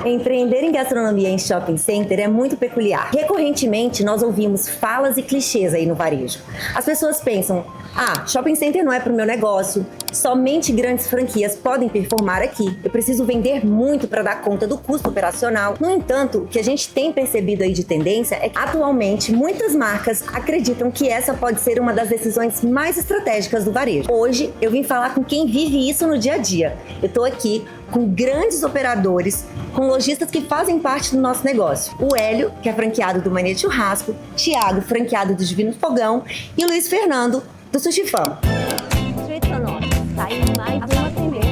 Empreender em gastronomia em shopping center é muito peculiar. Recorrentemente, nós ouvimos falas e clichês aí no varejo. As pessoas pensam, shopping center não é para o meu negócio, somente grandes franquias podem performar aqui. Eu preciso vender muito para dar conta do custo operacional. No entanto, o que a gente tem percebido aí de tendência é que, atualmente, muitas marcas acreditam que essa pode ser uma das decisões mais estratégicas do varejo. Hoje, eu vim falar com quem vive isso no dia a dia. Eu estou aqui com grandes operadores, com lojistas que fazem parte do nosso negócio. O Hélio, que é franqueado do Mania Churrasco, Thiago, franqueado do Divino Fogão, e o Luiz Fernando, do Sushi Fam. Saiu mais uma primeira,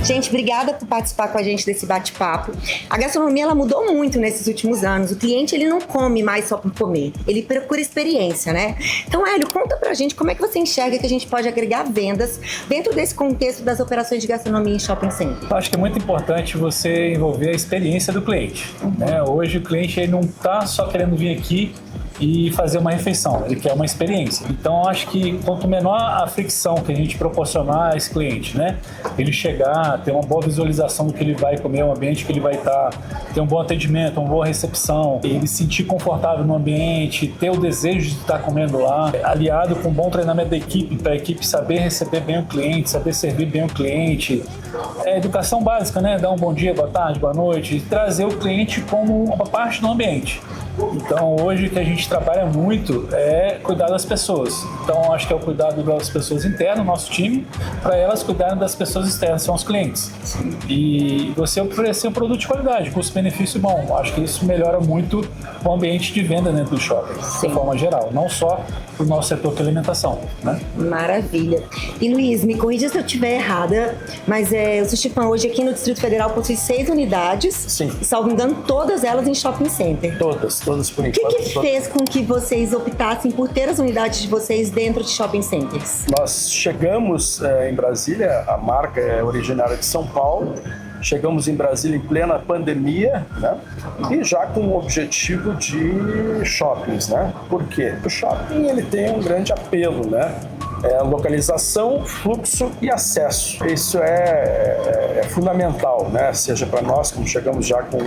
Gente, obrigada por participar com a gente desse bate-papo. A gastronomia, ela mudou muito nesses últimos anos. O cliente, ele não come mais só por comer. Ele procura experiência, né? Então, Hélio, conta pra gente como é que você enxerga que a gente pode agregar vendas dentro desse contexto das operações de gastronomia em shopping center. Acho que é muito importante você envolver a experiência do cliente, né? Hoje o cliente, ele não tá só querendo vir aqui e fazer uma refeição, ele quer uma experiência. Então, acho que quanto menor a fricção que a gente proporcionar a esse cliente, né? Ele chegar, ter uma boa visualização do que ele vai comer, um ambiente que ele vai estar, ter um bom atendimento, uma boa recepção, ele se sentir confortável no ambiente, ter o desejo de estar comendo lá, aliado com um bom treinamento da equipe, para a equipe saber receber bem o cliente, saber servir bem o cliente. É educação básica, né? Dar um bom dia, boa tarde, boa noite, e trazer o cliente como uma parte do ambiente. Então, hoje o que a gente trabalha muito é cuidar das pessoas. Então, acho que é o cuidado das pessoas internas, nosso time, para elas cuidarem das pessoas externas, são os clientes. E você oferecer um produto de qualidade, custo-benefício bom. Acho que isso melhora muito o ambiente de venda dentro do shopping, de forma geral, não só para o nosso setor de alimentação, né? Maravilha. E Luiz, me corrija se eu estiver errada, mas o Sushi Fam hoje aqui no Distrito Federal possui 6 unidades. Sim. E, salvo engano, todas elas em shopping center. Todas por enquanto. O que todas. fez com que vocês optassem por ter as unidades de vocês dentro de shopping centers? Nós chegamos em Brasília, a marca é originária de São Paulo. Chegamos em Brasília em plena pandemia, né? E já com o objetivo de shoppings, né? Por quê? O shopping, ele tem um grande apelo, né? Localização, fluxo e acesso. Isso é fundamental, né? Seja para nós, como chegamos já com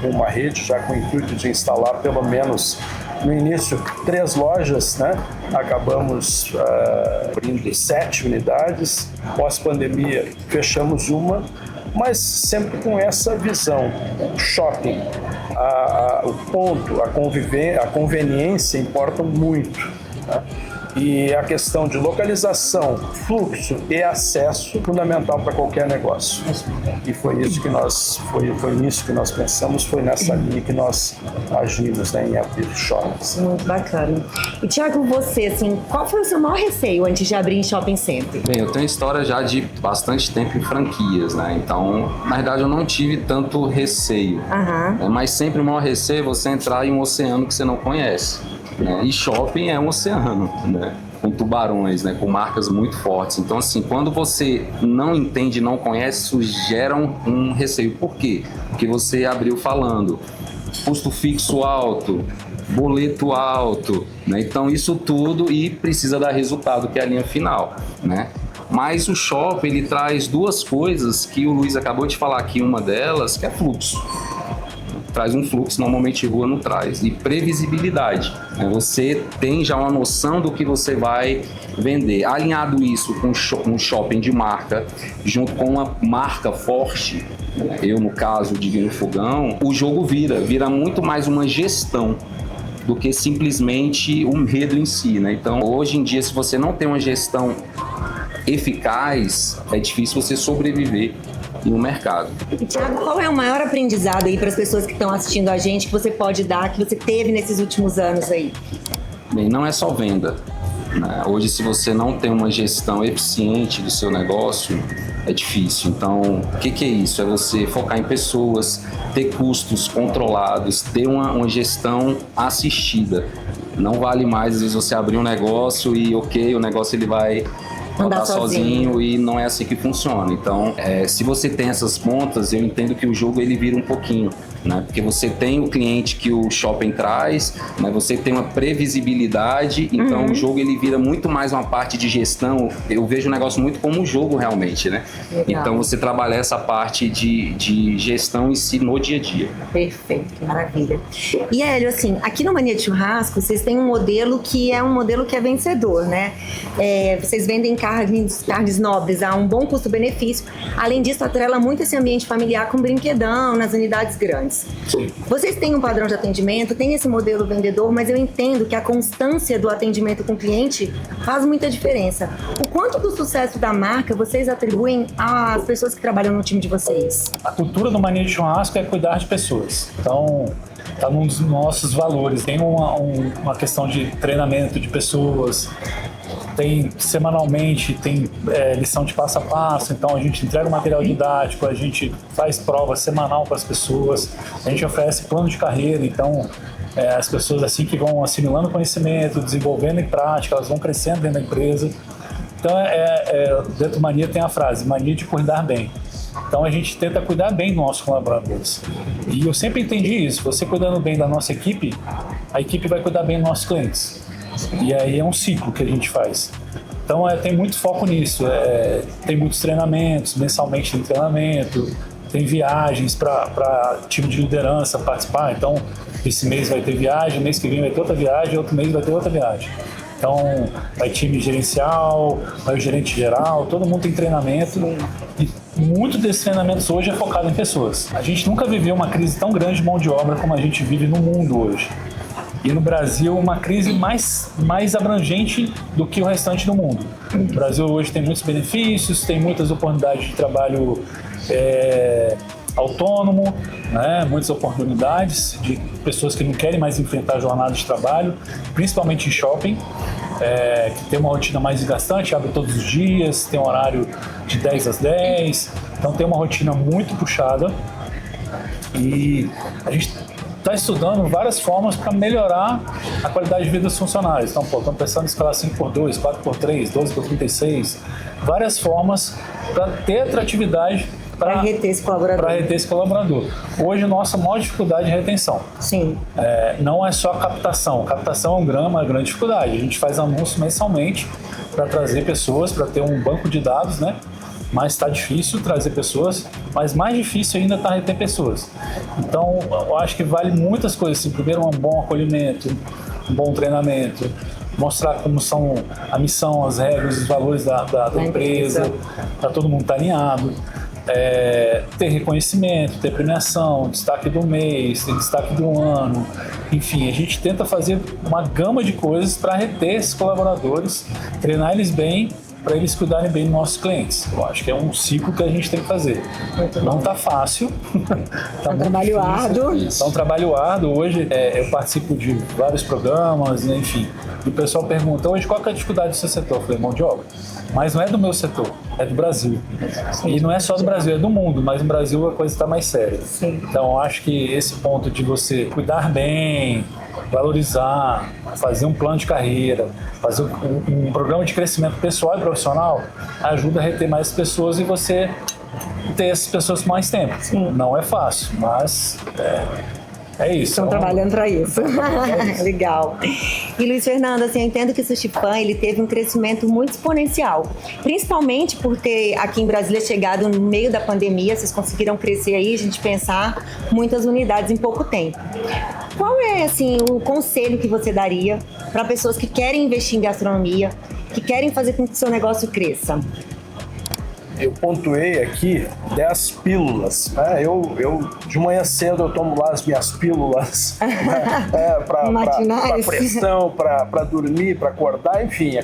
uma rede, já com o intuito de instalar pelo menos no início 3 lojas, né? Acabamos abrindo 7 unidades. Pós-pandemia, fechamos uma, mas sempre com essa visão. O shopping, o ponto, a conveniência importam muito, né? E a questão de localização, fluxo e acesso fundamental para qualquer negócio. E foi isso que foi nisso que nós pensamos, foi nessa linha que nós agimos, né, em abrir shoppings. Muito bacana. E Thiago, você, assim, qual foi o seu maior receio antes de abrir em shopping center? Bem, eu tenho história já de bastante tempo em franquias, né? Então, na verdade, eu não tive tanto receio. Mas sempre o maior receio é você entrar em um oceano que você não conhece. Né? E shopping é um oceano, né? Com tubarões, né? Com marcas muito fortes. Então, assim, quando você não entende, não conhece, isso gera um receio. Por quê? Porque você abriu falando custo fixo alto, boleto alto, né? Então, isso tudo e precisa dar resultado, que é a linha final, né? Mas o shopping, ele traz 2 coisas que o Luiz acabou de falar aqui, uma delas, que é fluxo. Traz um fluxo, normalmente rua não traz. E previsibilidade, né? Você tem já uma noção do que você vai vender. Alinhado isso com um shopping de marca, junto com uma marca forte, eu no caso Divino Fogão, o jogo vira muito mais uma gestão do que simplesmente um enredo em si, né? Então, hoje em dia, se você não tem uma gestão eficaz, é difícil você sobreviver no mercado. E, Thiago, qual é o maior aprendizado aí para as pessoas que estão assistindo a gente que você pode dar, que você teve nesses últimos anos aí? Bem, não é só venda, né? Hoje, se você não tem uma gestão eficiente do seu negócio, é difícil. Então, o que é isso? É você focar em pessoas, ter custos controlados, ter uma gestão assistida. Não vale mais, às vezes, você abrir um negócio e, o negócio ele vai andar sozinho e não é assim que funciona. Então, se você tem essas pontas, eu entendo que o jogo ele vira um pouquinho, né? Porque você tem o cliente que o shopping traz, né? Você tem uma previsibilidade, então o jogo ele vira muito mais uma parte de gestão. Eu vejo o negócio muito como um jogo realmente, né? Legal. Então você trabalha essa parte de gestão em si no dia a dia. Perfeito, maravilha. E Hélio, assim, aqui no Mania de Churrasco, vocês têm um modelo que é vencedor, né? Vocês vendem carnes nobres a um bom custo-benefício. Além disso, atrela muito esse ambiente familiar com brinquedão nas unidades grandes. Sim. Vocês têm um padrão de atendimento, tem esse modelo vendedor, mas eu entendo que a constância do atendimento com o cliente faz muita diferença. O quanto do sucesso da marca vocês atribuem às pessoas que trabalham no time de vocês? A cultura do Mania de Churrasco é cuidar de pessoas. Então, está num dos nossos valores. Tem uma questão de treinamento de pessoas. Tem semanalmente, tem lição de passo a passo, então a gente entrega o material didático, a gente faz prova semanal para as pessoas, a gente oferece plano de carreira, então as pessoas assim que vão assimilando conhecimento, desenvolvendo em prática, elas vão crescendo dentro da empresa. Então dentro do Mania tem a frase, mania de cuidar bem. Então a gente tenta cuidar bem dos nossos colaboradores. E eu sempre entendi isso, você cuidando bem da nossa equipe, a equipe vai cuidar bem dos nossos clientes. E aí é um ciclo que a gente faz. Então tem muito foco nisso. Tem muitos treinamentos, mensalmente tem treinamento, tem viagens para time de liderança participar. Então esse mês vai ter viagem, mês que vem vai ter outra viagem, outro mês vai ter outra viagem. Então vai time gerencial, vai o gerente geral, todo mundo tem treinamento. E muito desses treinamentos hoje é focado em pessoas. A gente nunca viveu uma crise tão grande de mão de obra como a gente vive no mundo hoje. E no Brasil, uma crise mais abrangente do que o restante do mundo. O Brasil hoje tem muitos benefícios, tem muitas oportunidades de trabalho autônomo, né? Muitas oportunidades de pessoas que não querem mais enfrentar a jornada de trabalho, principalmente em shopping, que tem uma rotina mais desgastante, abre todos os dias, tem um horário de 10 às 10, então tem uma rotina muito puxada. E a gente está estudando várias formas para melhorar a qualidade de vida dos funcionários. Então, estamos pensando em escalar 5x2, 4x3, 12x36, várias formas para ter atratividade para reter esse colaborador. Hoje, nossa maior dificuldade é retenção. Sim. Não é só a captação. Captação é uma grande dificuldade. A gente faz anúncio mensalmente para trazer pessoas, para ter um banco de dados, né? Mas está difícil trazer pessoas, mas mais difícil ainda está reter pessoas. Então, eu acho que vale muitas coisas. Assim, primeiro, um bom acolhimento, um bom treinamento, mostrar como são a missão, as regras, os valores da empresa, para todo mundo estar alinhado. Ter reconhecimento, ter premiação, destaque do mês, ter destaque do ano. Enfim, a gente tenta fazer uma gama de coisas para reter esses colaboradores, treinar eles bem, para eles cuidarem bem dos nossos clientes. Eu acho que é um ciclo que a gente tem que fazer. Não está fácil. Tá um trabalho árduo. Está um trabalho árduo. Hoje eu participo de vários programas, enfim. E o pessoal pergunta, hoje qual que é a dificuldade do seu setor? Eu falei, mão de obra. Mas não é do meu setor, é do Brasil. E não é só do Brasil, é do mundo, mas no Brasil a coisa está mais séria. Sim. Então eu acho que esse ponto de você cuidar bem, valorizar, fazer um plano de carreira, fazer um programa de crescimento pessoal e profissional ajuda a reter mais pessoas e você ter essas pessoas por mais tempo. Sim. Não é fácil, mas é isso. Estão trabalhando para isso. Legal. E Luiz Fernando, assim, eu entendo que o Sushi Pan, ele teve um crescimento muito exponencial, principalmente por ter aqui em Brasília chegado no meio da pandemia. Vocês conseguiram crescer aí, a gente pensar muitas unidades em pouco tempo. Qual é, assim, o conselho que você daria para pessoas que querem investir em gastronomia, que querem fazer com que o seu negócio cresça? Eu pontuei aqui 10 pílulas. Eu de manhã cedo eu tomo lá as minhas pílulas para pressão, para dormir, para acordar, enfim,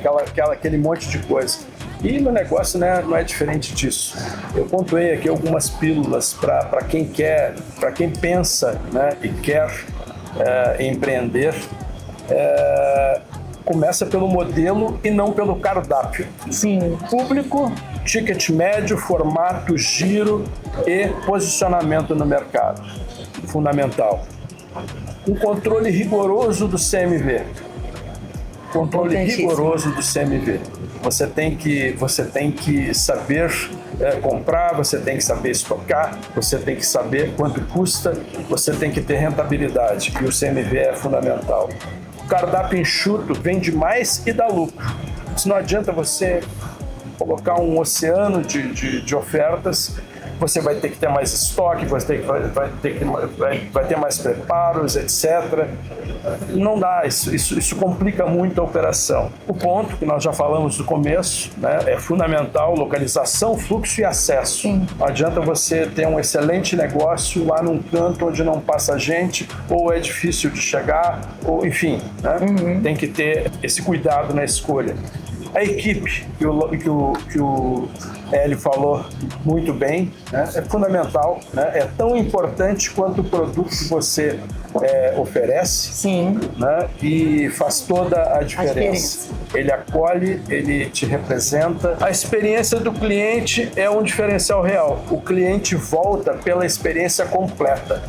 aquele monte de coisa. E no negócio, né, não é diferente disso. Eu pontuei aqui algumas pílulas para quem quer, para quem pensa, né, e quer empreender. Começa pelo modelo e não pelo cardápio. Sim. Público, ticket médio, formato, giro e posicionamento no mercado. Fundamental. Um controle rigoroso do CMV. controle rigoroso do CMV. Você tem que saber comprar, você tem que saber estocar, você tem que saber quanto custa, você tem que ter rentabilidade, e o CMV é fundamental. O cardápio enxuto vende mais e dá lucro. Isso não adianta você colocar um oceano de ofertas, você vai ter que ter mais estoque, vai ter mais preparos, etc. Não dá, isso complica muito a operação. O ponto que nós já falamos no começo, né, é fundamental: localização, fluxo e acesso. Sim. Não adianta você ter um excelente negócio lá num canto onde não passa gente, ou é difícil de chegar, ou enfim, né? Tem que ter esse cuidado na escolha. A equipe, que o Hélio falou muito bem, né, é fundamental, né, é tão importante quanto o produto que você oferece. Sim. Né, e faz toda a diferença. Ele acolhe, ele te representa. A experiência do cliente é um diferencial real. O cliente volta pela experiência completa.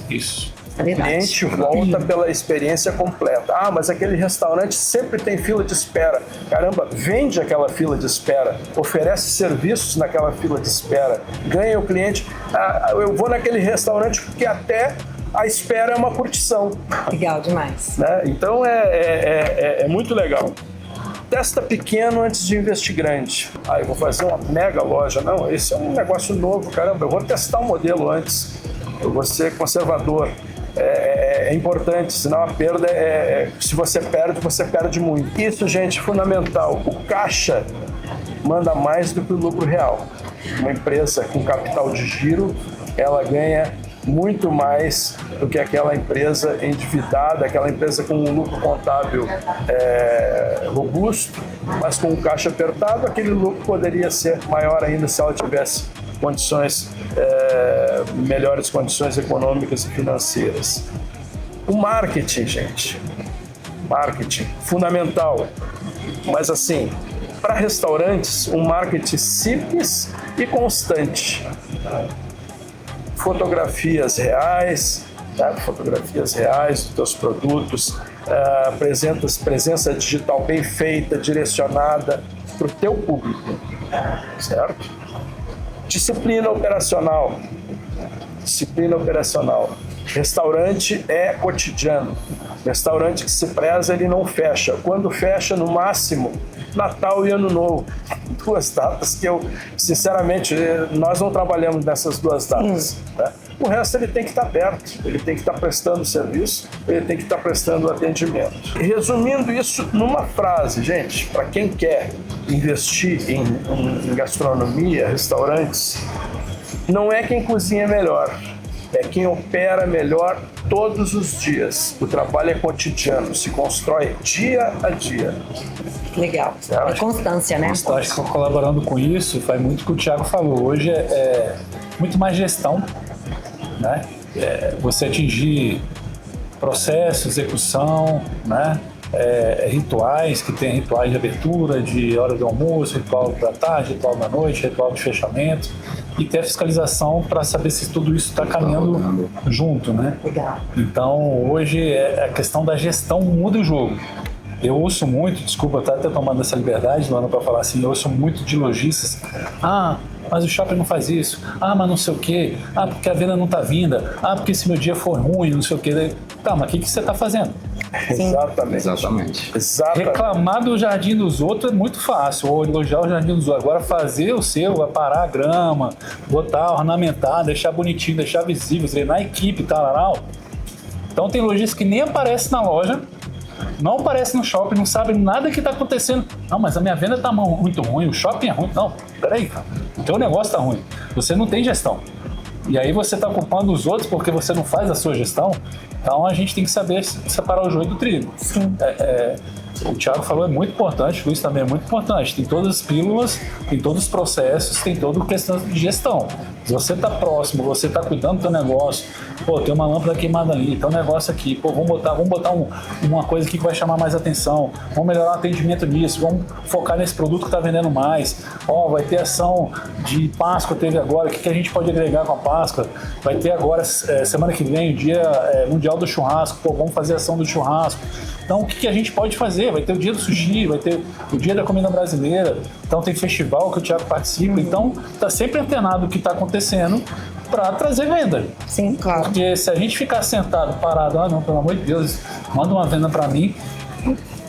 Isso. O cliente volta pela experiência completa. Ah, mas aquele restaurante sempre tem fila de espera. Caramba, vende aquela fila de espera, oferece serviços naquela fila de espera, ganha o cliente. Ah, eu vou naquele restaurante porque até a espera é uma curtição. Legal demais. Né? Então é muito legal. Testa pequeno antes de investir grande. Ah, eu vou fazer uma mega loja. Não, esse é um negócio novo, caramba. Eu vou testar um modelo antes. Eu vou ser conservador. É importante, senão a perda se você perde muito. Isso, gente, é fundamental. O caixa manda mais do que o lucro real. Uma empresa com capital de giro, ela ganha muito mais do que aquela empresa endividada, aquela empresa com um lucro contábil robusto, mas com um caixa apertado. Aquele lucro poderia ser maior ainda se ela tivesse melhores condições econômicas e financeiras. O marketing, gente, fundamental, mas assim, para restaurantes, um marketing simples e constante. Fotografias reais, tá? Fotografias reais dos teus produtos, presença digital bem feita, direcionada para o teu público, certo? Disciplina operacional. Restaurante é cotidiano. Restaurante que se preza, ele não fecha. Quando fecha, no máximo, Natal e Ano Novo. 2 datas que sinceramente, nós não trabalhamos nessas 2 datas. Né? O resto ele tem que estar aberto, ele tem que estar prestando serviço, ele tem que estar prestando atendimento. E resumindo isso numa frase, gente, para quem quer investir em gastronomia, restaurantes, não é quem cozinha melhor, é quem opera melhor todos os dias. O trabalho é cotidiano, se constrói dia a dia. Legal. É constância, né? Eu acho que colaborando com isso, faz muito o que o Thiago falou. Hoje é muito mais gestão, né? Você atingir processo, execução, né? Rituais, que tem rituais de abertura, de hora do almoço, ritual da tarde, ritual da noite, ritual de fechamento, e ter a fiscalização para saber se tudo isso está caminhando junto, né? Legal. Então, hoje, a questão da gestão muda o jogo. Eu ouço muito, desculpa, eu estou até tomando essa liberdade, Luana, para falar assim, eu ouço muito de lojistas. Ah, mas o shopping não faz isso. Ah, mas não sei o quê. Ah, porque a venda não está vinda. Ah, porque se meu dia for ruim, não sei o quê. Tá, mas o que você está fazendo? Exatamente. Reclamar do jardim dos outros é muito fácil, ou elogiar o jardim dos outros. Agora fazer o seu, aparar a grama, botar, ornamentar, deixar bonitinho, deixar visível, treinar a equipe, tal. Então tem lojistas que nem aparece na loja, não aparece no shopping, não sabe nada que está acontecendo. Não, mas a minha venda está muito ruim, o shopping é ruim. Não, peraí, cara, o teu negócio está ruim. Você não tem gestão. E aí você está culpando os outros porque você não faz a sua gestão. Então a gente tem que saber separar o joio do trigo. Sim. O Thiago falou, é muito importante, o Luiz também é muito importante. Tem todas as pílulas, tem todos os processos, tem toda a questão de gestão. Se você está próximo, você está cuidando do teu negócio, tem uma lâmpada queimada ali, tem um negócio aqui, vamos botar uma coisa aqui que vai chamar mais atenção, vamos melhorar o atendimento nisso, vamos focar nesse produto que está vendendo mais. Vai ter ação de Páscoa, teve agora, o que a gente pode agregar com a Páscoa? Vai ter agora, semana que vem, o Dia Mundial do Churrasco, vamos fazer ação do churrasco. Então, o que a gente pode fazer? Vai ter o dia do sushi, vai ter o dia da comida brasileira, então tem festival que o Thiago participa, então tá sempre antenado o que está acontecendo para trazer venda. Sim, claro. Porque se a gente ficar sentado, parado, não, pelo amor de Deus, manda uma venda para mim,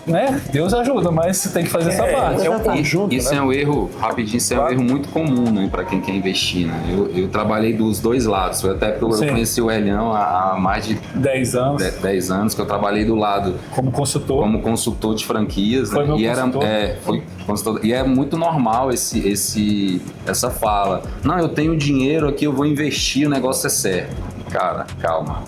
né? Deus ajuda, mas você tem que fazer essa parte. É um conjunto, Isso né? é um erro, rapidinho, isso é um erro muito comum, né, para quem quer investir, né? Eu trabalhei dos dois lados, foi até porque eu conheci o Elião há mais de 10 anos. 10 anos que eu trabalhei do lado Como consultor de franquias, Foi né? meu consultor. Foi consultor, e é muito normal essa fala. Não, eu tenho dinheiro aqui, eu vou investir, o negócio é certo. Cara, calma.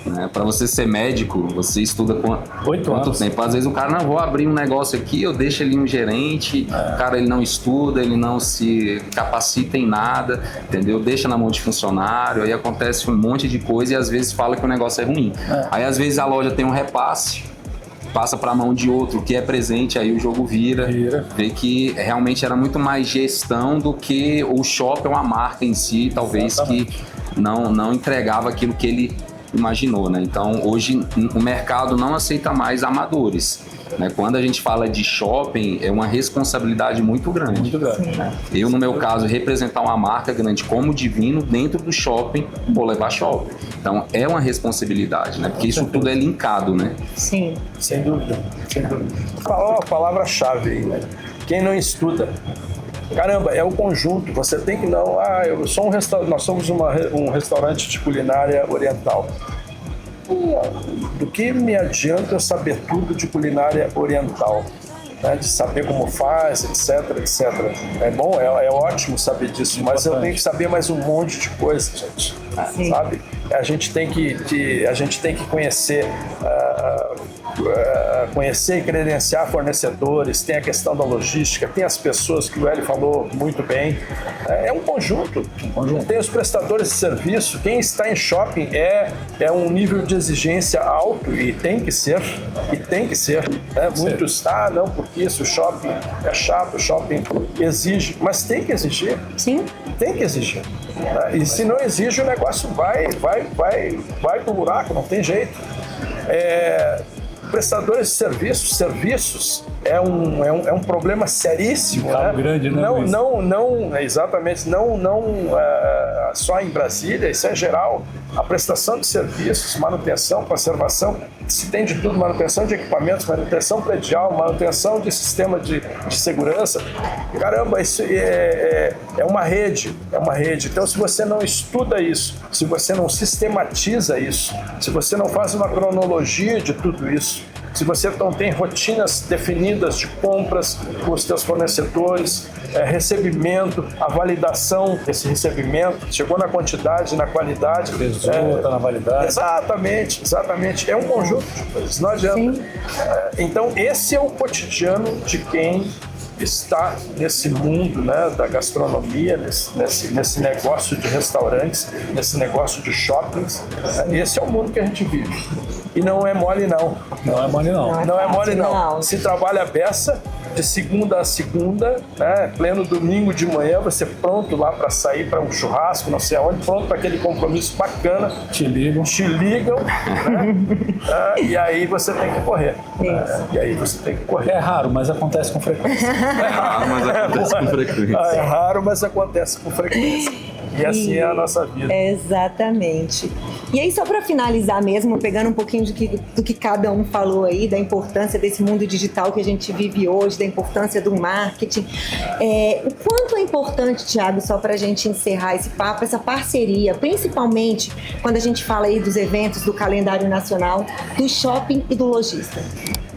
Né? Para você ser médico, você estuda quanto tempo? Às vezes o cara, não, vou abrir um negócio aqui, eu deixo ali um gerente, o cara ele não estuda, ele não se capacita em nada, entendeu? Deixa na mão de funcionário, aí acontece um monte de coisa e às vezes fala que o negócio é ruim. Aí às vezes a loja tem um repasse, passa para a mão de outro que é presente, aí o jogo vira. Vê que realmente era muito mais gestão do que o shopping ou a marca em si, talvez. Exatamente. Que não entregava aquilo que ele imaginou, né? Então hoje o mercado não aceita mais amadores, né? Quando a gente fala de shopping é uma responsabilidade muito grande. Muito grande. Né? Eu no meu caso representar uma marca grande como Divino dentro do shopping, vou levar shopping. Então é uma responsabilidade, né? Porque isso tudo é linkado, né? Sim. Sem dúvida, sem dúvida. Falou uma palavra-chave aí, né? Quem não estuda, caramba, é o conjunto. Você tem que não. Eu sou nós somos um restaurante de culinária oriental. Do que me adianta eu saber tudo de culinária oriental? Né? De saber como faz, etc, etc. É bom, é ótimo saber disso, mas eu tenho que saber mais um monte de coisa, gente. Sim. Sabe? A gente tem que conhecer. Conhecer e credenciar fornecedores, tem a questão da logística, tem as pessoas que o Hélio falou muito bem. É um conjunto. Tem os prestadores de serviço. Quem está em shopping é um nível de exigência alto e tem que ser. Né? Muitos, não, porque isso, o shopping é chato, o shopping exige, mas tem que exigir. Sim. Tem que exigir. E se não exige, o negócio vai pro buraco, não tem jeito. Prestadores de serviços é um problema seríssimo, né? Grande, né? Exatamente, não só em Brasília, isso é geral. A prestação de serviços, manutenção, conservação, se tem de tudo, manutenção de equipamentos, manutenção predial, manutenção de sistema de segurança. Caramba, isso é uma rede, Então, se você não estuda isso, se você não sistematiza isso, se você não faz uma cronologia de tudo isso, se você não tem rotinas definidas de compras com os seus fornecedores, recebimento, a validação desse recebimento, chegou na quantidade, na qualidade. Tá na validade. Exatamente. É um conjunto de coisas, não adianta. Então, esse é o cotidiano de quem está nesse mundo, né, da gastronomia, nesse negócio de restaurantes, nesse negócio de shoppings. Esse é o mundo que a gente vive. E não é mole, não. Não é mole, não. Não é mole, não. Se trabalha a beça, de segunda a segunda, né, pleno domingo de manhã, você pronto lá para sair para um churrasco, não sei aonde, pronto para aquele compromisso bacana. Te ligam, né? E aí você tem que correr. É raro, mas acontece com frequência. É raro, mas acontece com frequência. E assim é a nossa vida. Exatamente. E aí, só para finalizar mesmo, pegando um pouquinho do que cada um falou aí, da importância desse mundo digital que a gente vive hoje, da importância do marketing. O quanto é importante, Thiago, só para a gente encerrar esse papo, essa parceria, principalmente quando a gente fala aí dos eventos, do calendário nacional, do shopping e do lojista.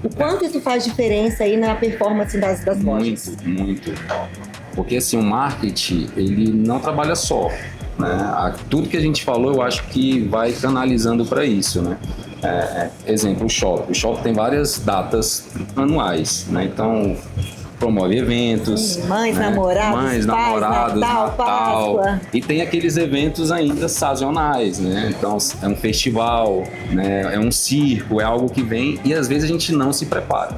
O quanto isso faz diferença aí na performance das lojas? Muito. Porque assim, o marketing, ele não trabalha só, né? Tudo que a gente falou, eu acho que vai canalizando para isso, né? Exemplo, o shopping. O shopping tem várias datas anuais, né? Então, promove eventos. Mães, namorados, Natal, Páscoa. E tem aqueles eventos ainda sazonais, né? Então, é um festival, né? É um circo, é algo que vem e às vezes a gente não se prepara.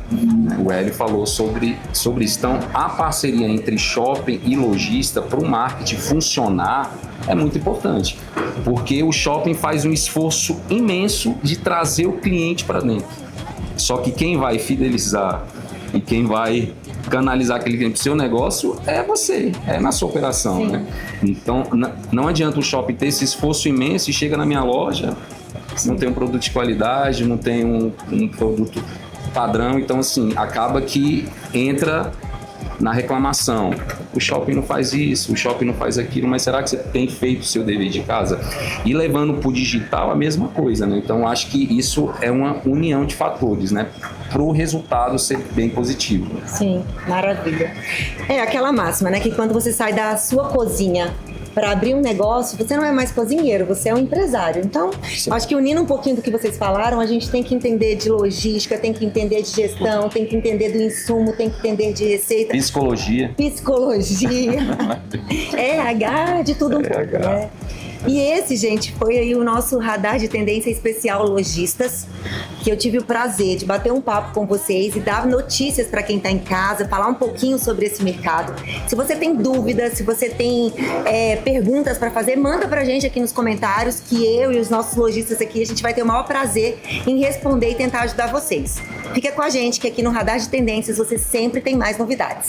O Hélio falou sobre isso. Então, a parceria entre shopping e lojista para o marketing funcionar é muito importante, porque o shopping faz um esforço imenso de trazer o cliente para dentro. Só que quem vai fidelizar e quem vai canalizar aquele cliente para o seu negócio é você, é na sua operação, né? Então, não adianta o shopping ter esse esforço imenso e chega na minha loja, não tem um produto de qualidade, não tem um produto padrão, então assim, acaba que entra na reclamação. O shopping não faz isso, o shopping não faz aquilo, mas será que você tem feito o seu dever de casa? E levando para o digital a mesma coisa, né? Então acho que isso é uma união de fatores, né? Para o resultado ser bem positivo. Sim, maravilha. É aquela máxima, né? Que quando você sai da sua cozinha para abrir um negócio, você não é mais cozinheiro, você é um empresário. Então, acho que unindo um pouquinho do que vocês falaram, a gente tem que entender de logística, tem que entender de gestão, tem que entender do insumo, tem que entender de receita. Psicologia. RH, de tudo um pouco, né? E esse, gente, foi aí o nosso radar de tendência especial Lojistas, que eu tive o prazer de bater um papo com vocês e dar notícias para quem está em casa, falar um pouquinho sobre esse mercado. Se você tem dúvidas, se você tem perguntas para fazer, manda pra gente aqui nos comentários, que eu e os nossos lojistas aqui, a gente vai ter o maior prazer em responder e tentar ajudar vocês. Fica com a gente, que aqui no Radar de Tendências você sempre tem mais novidades.